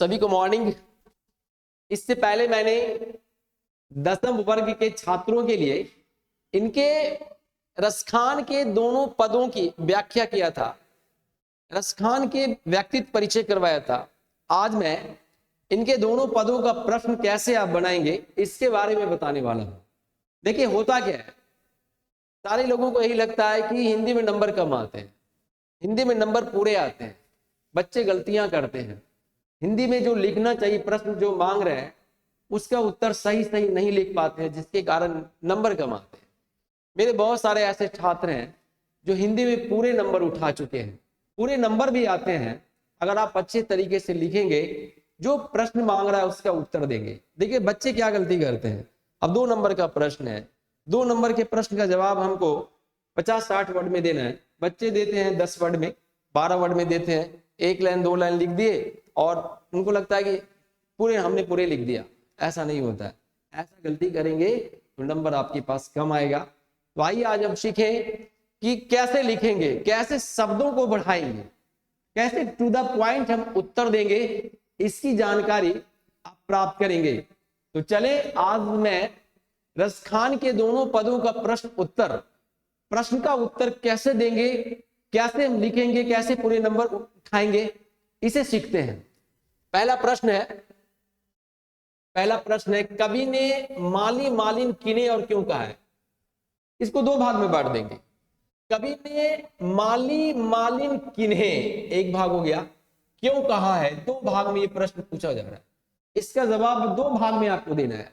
सभी को मॉर्निंग। इससे पहले मैंने 10वीं वर्ग के छात्रों के लिए इनके रसखान के दोनों पदों की व्याख्या किया था, रसखान के व्यक्तित्व परिचय करवाया था। आज मैं इनके दोनों पदों का प्रश्न कैसे आप बनाएंगे इसके बारे में बताने वाला हूं। देखिए होता क्या है, सारे लोगों को यही लगता है कि हिंदी में नंबर कम आते हैं, हिंदी में नंबर पूरे आते हैं, बच्चे गलतियां करते हैं, हिंदी में जो लिखना चाहिए प्रश्न जो मांग रहे हैं उसका उत्तर सही सही नहीं लिख पाते हैं, जिसके कारण नंबर कम आते हैं। मेरे बहुत सारे ऐसे छात्र हैं जो हिंदी में पूरे नंबर उठा चुके हैं, पूरे नंबर भी आते हैं। अगर आप अच्छे तरीके से लिखेंगे, जो प्रश्न मांग रहा है उसका उत्तर देंगे। देखिए बच्चे क्या गलती करते हैं। अब 2 नंबर का प्रश्न है, 2 नंबर के प्रश्न का जवाब हमको 50-60 वर्ड में देना है। बच्चे देते हैं 10 वर्ड में, 12 वर्ड में देते हैं, 1 लाइन 2 लाइन लिख दिए और उनको लगता है कि हमने पूरे लिख दिया। ऐसा नहीं होता है। ऐसा गलती करेंगे तो नंबर आपके पास कम आएगा। तो आइए आज हम सीखें कि कैसे लिखेंगे, कैसे शब्दों को बढ़ाएंगे, कैसे टू द पॉइंट हम उत्तर देंगे, इसकी जानकारी आप प्राप्त करेंगे। तो चले आज मैं रसखान के दोनों पदों का प्रश्न का उत्तर कैसे देंगे, कैसे हम लिखेंगे, कैसे पूरे नंबर उठाएंगे, इसे सीखते हैं। पहला प्रश्न है कवि ने माली मालिन किने और क्यों कहा है। इसको 2 भाग में बांट देंगे। कवि ने माली मालिन किन्हे एक भाग हो गया, क्यों कहा है 2 भाग में ये प्रश्न पूछा जा रहा है। इसका जवाब 2 भाग में आपको देना है।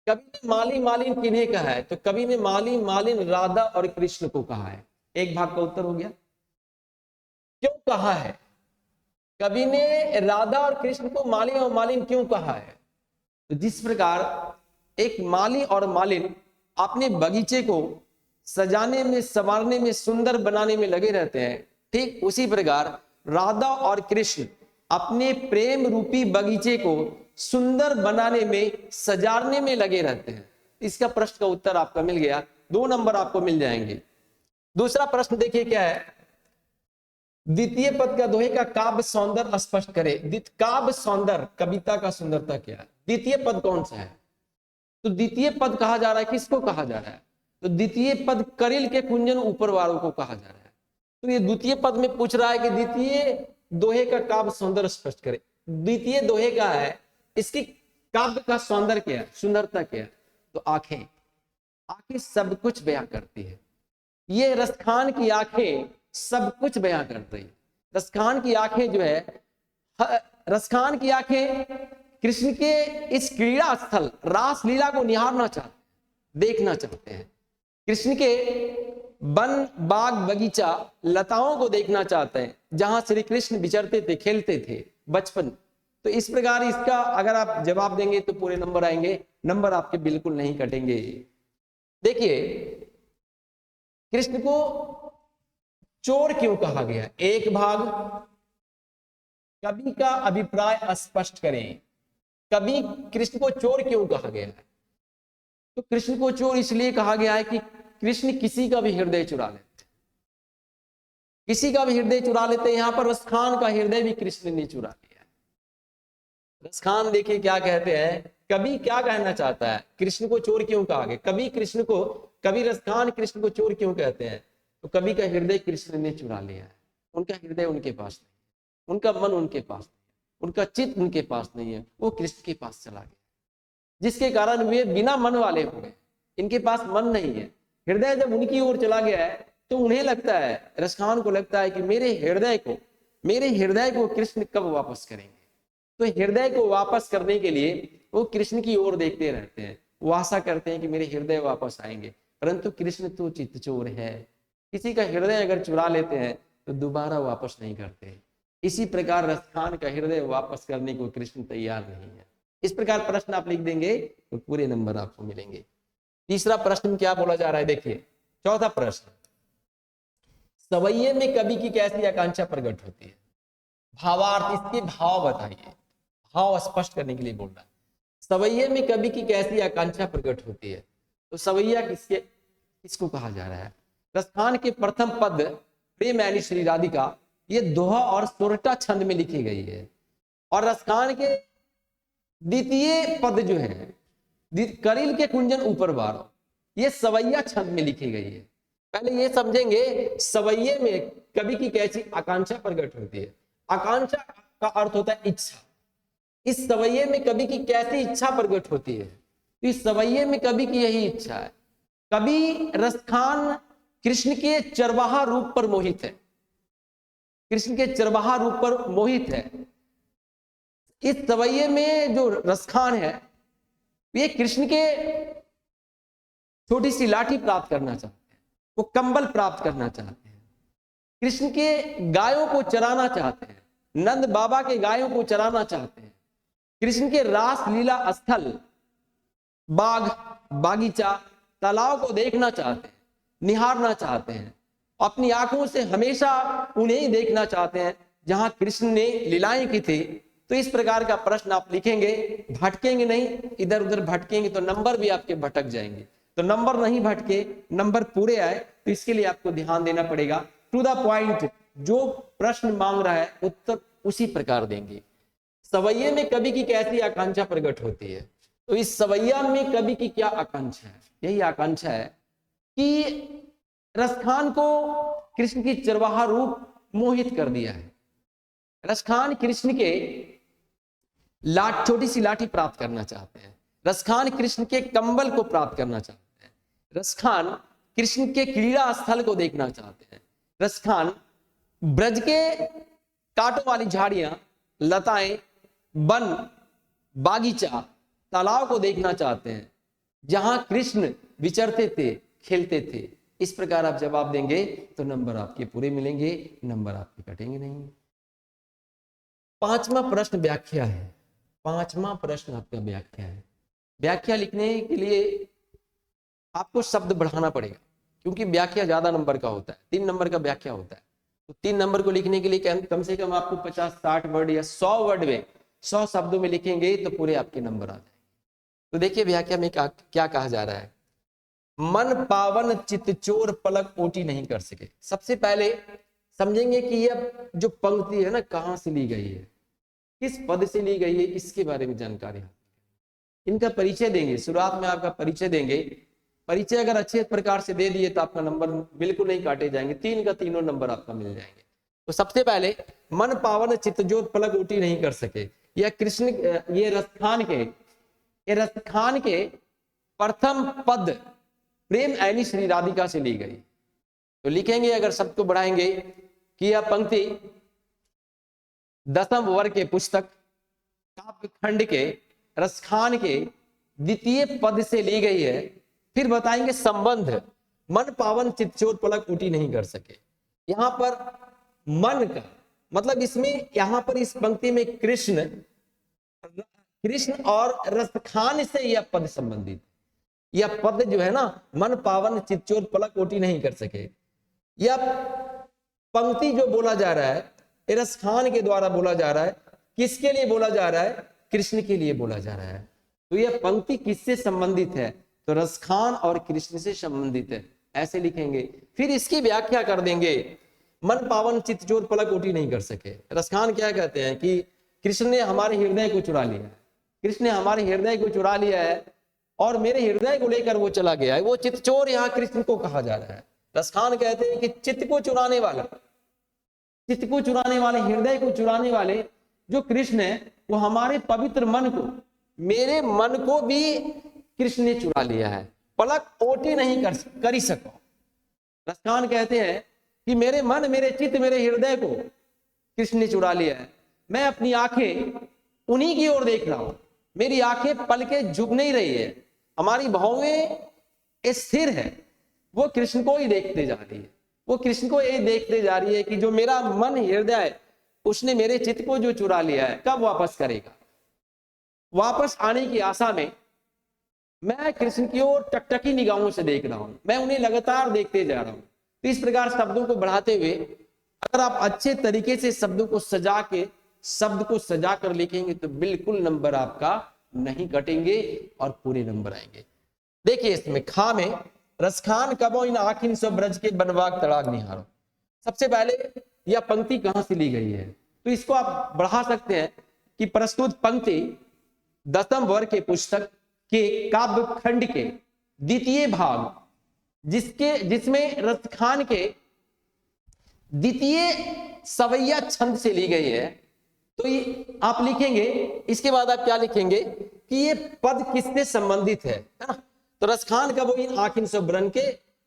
कवि ने माली मालिन किन्हे कहा है, तो कवि ने माली मालिन राधा और कृष्ण को कहा है, एक भाग का उत्तर हो गया। क्यों कहा है, कवि ने राधा और कृष्ण को माली और मालिन क्यों कहा है। तो जिस प्रकार एक माली और मालिन अपने बगीचे को सजाने में, संवारने में, सुंदर बनाने में लगे रहते हैं, ठीक उसी प्रकार राधा और कृष्ण अपने प्रेम रूपी बगीचे को सुंदर बनाने में, सजाने में लगे रहते हैं। इसका प्रश्न का उत्तर आपका मिल गया, 2 नंबर आपको मिल जाएंगे। दूसरा प्रश्न देखिए क्या है, द्वितीय पद का दोहे का काव्य सौंदर्य स्पष्ट करे। काव्य सौंदर्य, कविता का सुंदरता क्या है, द्वितीय पद कौन सा है। तो द्वितीय पद कहा जा रहा है, किसको कहा जा रहा है, तो द्वितीय पद करिल के कुंजन ऊपर वालों को कहा जा रहा है। तो ये द्वितीय पद में पूछ रहा है कि द्वितीय दोहे का काव्य सौंदर्य स्पष्ट करे। द्वितीय दोहे का है, इसकी काव्य का सौंदर्य क्या है, सुंदरता क्या है, तो आंखें सब कुछ बयां करती है। ये रसखान की आंखें सब कुछ बयां कर रही है। रसखान की आंखें जो है, रसखान की आंखें कृष्ण के इस क्रीड़ा स्थल रासलीला को निहारना चाहते हैं, देखना चाहते हैं। कृष्ण के वन बाग बगीचा लताओं को देखना चाहते हैं, जहां श्री कृष्ण विचरते थे, खेलते थे बचपन। तो इस प्रकार इसका अगर आप जवाब देंगे तो पूरे नंबर आएंगे, नंबर आपके बिल्कुल नहीं कटेंगे। देखिए कृष्ण को चोर क्यों कहा गया, एक भाग कवि का अभिप्राय स्पष्ट करें। कवि कृष्ण को चोर क्यों कहा गया है, तो कृष्ण को चोर इसलिए कहा गया है कि कृष्ण किसी का भी हृदय चुरा लेते, किसी का भी हृदय चुरा लेते। यहां पर रसखान का हृदय भी कृष्ण ने चुरा लिया। रसखान देखिए क्या कहते हैं, कवि क्या कहना चाहता है, कृष्ण को चोर क्यों कहा गया। कवि रसखान कृष्ण को चोर क्यों कहते हैं, तो कवि का हृदय कृष्ण ने चुरा लिया है। उनका हृदय उनके पास नहीं है, उनका मन उनके पास नहीं है, उनका चित्त उनके पास नहीं है, वो कृष्ण के पास चला गया, जिसके कारण वे बिना मन वाले हो गए। इनके पास मन नहीं है, हृदय जब उनकी ओर चला गया है तो उन्हें लगता है, रसखान को लगता है कि मेरे हृदय को कृष्ण कब वापस करेंगे। तो हृदय को वापस करने के लिए वो कृष्ण की ओर देखते रहते हैं, वो आशा करते हैं कि मेरे हृदय वापस आएंगे। परंतु कृष्ण तो चित्त चोर है, किसी का हृदय अगर चुरा लेते हैं तो दोबारा वापस नहीं करते। इसी प्रकार रसखान का हृदय वापस करने को कृष्ण तैयार नहीं है। इस प्रकार प्रश्न आप लिख देंगे तो पूरे नंबर आपको मिलेंगे। तीसरा प्रश्न क्या बोला जा रहा है, देखिए चौथा प्रश्न, सवैये में कवि की कैसी आकांक्षा प्रकट होती है। भावार्थ, इसके भाव बताइए, भाव स्पष्ट करने के लिए बोल रहा है। सवैये में कवि की कैसी आकांक्षा प्रकट होती है, तो सवैया किसको कहा जा रहा है। रसखान के प्रथम पद प्रेम यानी श्री राधिका, ये दोहा और सोरठा छंद में लिखी गई है और रसखान के द्वितीय पद जो है करील के कुंजन ऊपर बारो, ये सवैया छंद में लिखी गई है। पहले ये समझेंगे सवैये में कवि की कैसी आकांक्षा प्रकट होती है। आकांक्षा का अर्थ होता है इच्छा। इस सवैये में कवि की कैसी इच्छा प्रकट होती है, तो इस सवैये में कवि की यही इच्छा है। कवि रसखान कृष्ण के चरवाहा रूप पर मोहित है, कृष्ण के चरवाहा रूप पर मोहित है। इस सवैये में जो रसखान है ये कृष्ण के छोटी सी लाठी प्राप्त करना चाहते हैं, वो कंबल प्राप्त करना चाहते हैं, कृष्ण के गायों को चराना चाहते हैं, नंद बाबा के गायों को चराना चाहते हैं, कृष्ण के रास लीला स्थल, बाग, बागीचा, तालाब को देखना चाहते हैं, निहारना चाहते हैं, अपनी आंखों से हमेशा उन्हें ही देखना चाहते हैं जहां कृष्ण ने लीलाएं की थी। तो इस प्रकार का प्रश्न आप लिखेंगे, भटकेंगे नहीं, इधर उधर भटकेंगे तो नंबर भी आपके भटक जाएंगे। तो नंबर नहीं भटके, नंबर पूरे आए, तो इसके लिए आपको ध्यान देना पड़ेगा। टू द पॉइंट, जो प्रश्न मांग रहा है उत्तर उसी प्रकार देंगे। सवैये में कवि की कैसी आकांक्षा प्रकट होती है, तो इस सवैया में कवि की क्या आकांक्षा है? यही आकांक्षा है कि रसखान को कृष्ण की चरवाहा रूप मोहित कर दिया है। रसखान कृष्ण के छोटी सी लाठी प्राप्त करना चाहते हैं, रसखान कृष्ण के कंबल को प्राप्त करना चाहते हैं, रसखान कृष्ण के क्रीड़ा स्थल को देखना चाहते हैं, रसखान ब्रज के कांटों वाली झाड़ियां, लताएं, वन, बागीचा, तालाब को देखना चाहते हैं जहां कृष्ण विचरते थे, खेलते थे। इस प्रकार आप जवाब देंगे तो नंबर आपके पूरे मिलेंगे, नंबर आपके कटेंगे नहीं। पांचवा प्रश्न व्याख्या है। पांचवा प्रश्न आपका व्याख्या है। व्याख्या लिखने के लिए आपको शब्द बढ़ाना पड़ेगा, क्योंकि व्याख्या ज्यादा नंबर का होता है, 3 नंबर का व्याख्या होता है। तो 3 नंबर को लिखने के लिए कम से कम आपको 50-60 वर्ड या 100 वर्ड में, 100 शब्दों में लिखेंगे तो पूरे आपके नंबर आ जाएंगे। तो देखिए व्याख्या में क्या कहा जा रहा है। मन पावन चितचोर पलक ओटी नहीं कर सके। सबसे पहले समझेंगे कि यह जो पंक्ति है ना, कहां से ली गई है, किस पद से ली गई है, इसके बारे में जानकारी। इनका परिचय देंगे, शुरुआत में आपका परिचय देंगे। परिचय अगर अच्छे प्रकार से दे दिए तो आपका नंबर बिल्कुल नहीं काटे जाएंगे, 3 का 3 नंबर आपका मिल जाएंगे। तो सबसे पहले मन पावन चित्तजोत पलक ओटी नहीं कर सके, यह कृष्ण, ये रसखान के प्रथम पद प्रेम ऐनी श्री राधिका से ली गई। तो लिखेंगे, अगर सबको बढ़ाएंगे, कि यह पंक्ति 10वें वर्ग के पुस्तक काव्य खंड के रसखान के द्वितीय पद से ली गई है। फिर बताएंगे संबंध, मन पावन चित्तचोर पलक ओटी नहीं कर सके। यहां पर मन का मतलब, इसमें यहां पर इस पंक्ति में कृष्ण और रसखान से यह पद संबंधित। यह पद जो है ना, मन पावन चित्तचोर पलक ओटी नहीं कर सके, यह पंक्ति जो बोला जा रहा है रसखान के द्वारा बोला जा रहा है। किसके लिए बोला जा रहा है? कृष्ण के लिए बोला जा रहा है। तो यह पंक्ति किससे संबंधित है? तो रसखान और कृष्ण से संबंधित है, ऐसे लिखेंगे। फिर इसकी व्याख्या कर देंगे, मन पावन चित्तचोर पलक ओटी नहीं कर सके। रसखान क्या कहते हैं कि कृष्ण ने हमारे हृदय को चुरा लिया है, कृष्ण ने हमारे हृदय को चुरा लिया है और मेरे हृदय को लेकर वो चला गया है। वो चित्तचोर यहाँ कृष्ण को कहा जा रहा है। रसखान कहते हैं कि चित्त को चुराने वाला, चित्त को चुराने वाले, हृदय को चुराने वाले जो कृष्ण है, वो हमारे पवित्र मन को, मेरे मन को भी कृष्ण ने चुरा लिया है। पलक ओटी नहीं कर ही सको। रसखान कहते हैं कि मेरे मन, मेरे चित्त, मेरे हृदय को कृष्ण ने चुरा लिया है। मैं अपनी आंखें उन्हीं की ओर देख रहा हूं, मेरी आंखें पलके झुक नहीं रही है, हमारी भावें स्थिर है, वो कृष्ण को ही देखते जा रही है। वो कृष्ण को ये देखते जा रही है कि जो मेरा मन, हृदय, उसने मेरे चित्त को जो चुरा लिया है, कब वापस करेगा। वापस आने की आशा में मैं कृष्ण की ओर टकटकी निगाहों से देख रहा हूं, मैं उन्हें लगातार देखते जा रहा हूं। तो इस प्रकार शब्दों को बढ़ाते हुए अगर आप अच्छे तरीके से शब्दों को सजा के, शब्द को सजा कर लिखेंगे तो बिल्कुल नंबर आपका नहीं कटेंगे और पूरे नंबर आएंगे। देखिए इसमें खा में रसखान कबो इन आखिन सब ब्रज के बनवाग तड़ाग निहारो। सबसे पहले यह पंक्ति कहां से ली गई है, तो इसको आप बढ़ा सकते हैं कि प्रस्तुत पंक्ति 10वीं वर्ग के पुस्तक के काव्य खंड के द्वितीय भाग जिसमें रसखान के द्वितीय सवैया छंद से ली गई है, तो ये आप लिखेंगे। इसके बाद आप क्या लिखेंगे कि ये पद किससे संबंधित है ना। तो रसखान का वो इन आखिन सब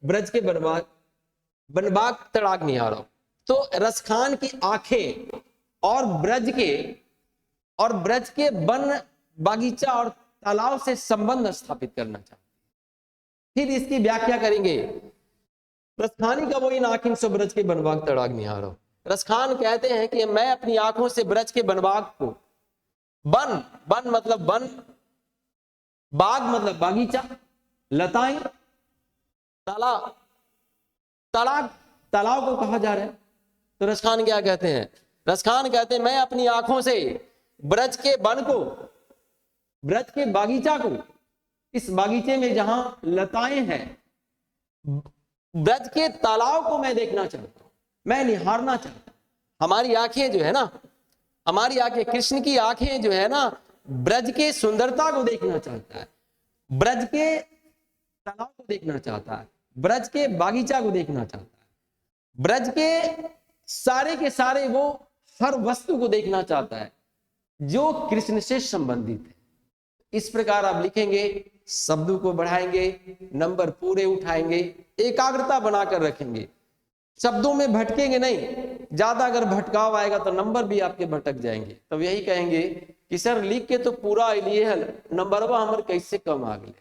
ब्रज के बनबाग तड़ाग निहारो। तो रसखान की आंखें और ब्रज के वन बागीचा और तालाब से संबंध स्थापित करना चाहते। फिर इसकी व्याख्या करेंगे। रसखानी का वो इन आंखों से ब्रज के बनबाग तड़ाग निहारो। रसखान कहते हैं कि मैं अपनी आंखों से ब्रज के बनबाग को, बन मतलब वन, बाग मतलब बागीचा, लताएं, तालाब को कहा जा रहा है। तो रसखान क्या कहते हैं? रसखान कहते हैं मैं अपनी आंखों से ब्रज के वन को, ब्रज के बागीचा को, इस बागीचे में जहां लताएं हैं, ब्रज के तालाब को मैं देखना चाहता हूं, मैं निहारना चाहता हूं। हमारी आंखें जो है ना, हमारी आंखें, कृष्ण की आंखें जो है ना, ब्रज के सुंदरता को देखना चाहता है, ब्रज के तालाब को देखना चाहता है, ब्रज के बागीचा को देखना चाहता है, ब्रज के सारे वो हर वस्तु को देखना चाहता है जो कृष्ण से संबंधित है। इस प्रकार आप लिखेंगे, शब्दों को बढ़ाएंगे, नंबर पूरे उठाएंगे, एकाग्रता बनाकर रखेंगे, शब्दों में भटकेंगे नहीं। ज्यादा अगर भटकाव आएगा तो नंबर भी आपके भटक जाएंगे। तब यही कहेंगे कि सर लिख के तो पूरा लिए है, नंबरवा हमारे कैसे कम आ गए।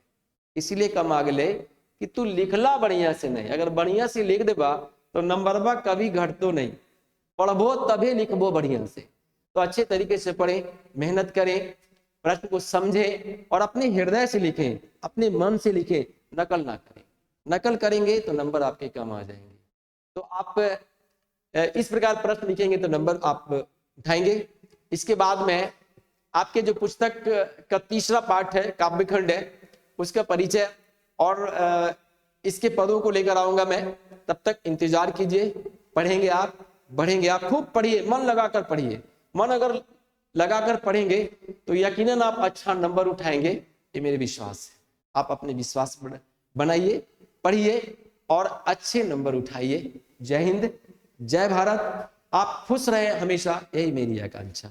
इसीलिए कम आ गए कि तू लिखला बढ़िया से नहीं। अगर बढ़िया से लिख देबा तो नंबरवा कभी घटतो नहीं। पढ़बो तभी लिखबो बढ़िया से। तो अच्छे तरीके से पढ़ें, मेहनत करें, प्रश्न को समझें और अपने हृदय से लिखें, अपने मन से लिखें, नकल ना करें। नकल करेंगे तो नंबर आपके कम आ जाएंगे। तो आप इस प्रकार प्रश्न लिखेंगे तो नंबर आप उठाएंगे। इसके बाद में आपके जो पुस्तक का तीसरा पाठ है, काव्यखंड है, उसका परिचय और इसके पदों को लेकर आऊंगा मैं। तब तक इंतजार कीजिए, पढ़ेंगे आप, बढ़ेंगे आप। खूब पढ़िए, मन लगाकर पढ़िए। मन अगर लगाकर पढ़ेंगे तो यकीनन आप अच्छा नंबर उठाएंगे, ये मेरे विश्वास है। आप अपने विश्वास बनाइए, पढ़िए और अच्छे नंबर उठाइए। जय हिंद, जय भारत। आप खुश रहें हमेशा, यही मेरी आकांक्षा।